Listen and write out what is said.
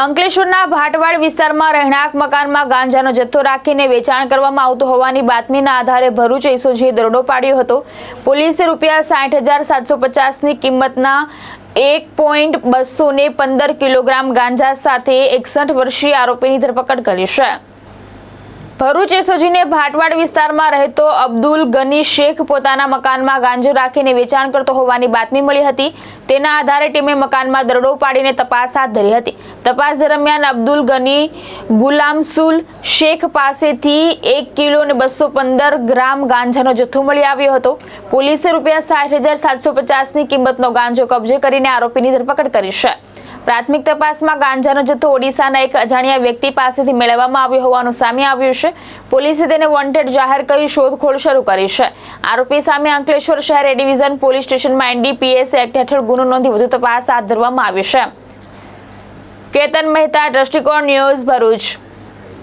અંકલેશ્વરના ભાટવાડ વિસ્તારમાં રહેણાંક મકાનમાં ગાંજાનો જથ્થો રાખીને વેચાણ કરવામાં આવતું હોવાની બાતમીના આધારે ભરૂચ એસઓજીએ દરોડો પાડ્યો હતો. પોલીસે ₹60,750ની કિંમતના 1.215 કિલોગ્રામ ગાંજા સાથે 61 વર્ષીય આરોપીની ધરપકડ કરી છે. ભરૂચ એસઓજીને ભાટવાડ વિસ્તારમાં રહેતો અબ્દુલ ગની શેખ પોતાના મકાનમાં ગાંજો રાખીને વેચાણ કરતો હોવાની બાતમી મળી હતી. તેના આધારે ટીમે મકાનમાં દરોડો પાડીને તપાસ હાથ ધરી હતી. તપાસ દરમિયાન અબ્દુલ ગની ગુલામસુલ શેખ પાસેથી 1 કિલો અને 215 ગ્રામ ગાંજાનો જથ્થો મળી આવ્યો હતો. પોલીસે ₹60,750ની કિંમતનો ગાંજો કબજે કરીને આરોપીની ધરપકડ કરી છે. પ્રાથમિક તપાસમાં ગાંજાનો જથ્થો ઓડિશાના એક અજાણ્યા વ્યક્તિ પાસેથી મેળવવામાં આવ્યો હોવાનું સામે આવ્યું છે. પોલીસે તેને વોન્ટેડ જાહેર કરી શોધખોળ શરૂ કરી છે. આરોપી સામે અંકલેશ્વર શહેર એ ડિવિઝન પોલીસ સ્ટેશનમાં NDPS એક્ટ હેઠળ ગુનો નોંધી વધુ તપાસ હાથ ધરવામાં આવી છે. કેતન મહેતા, દ્રષ્ટિકોણ ન્યૂઝ, ભરૂચ.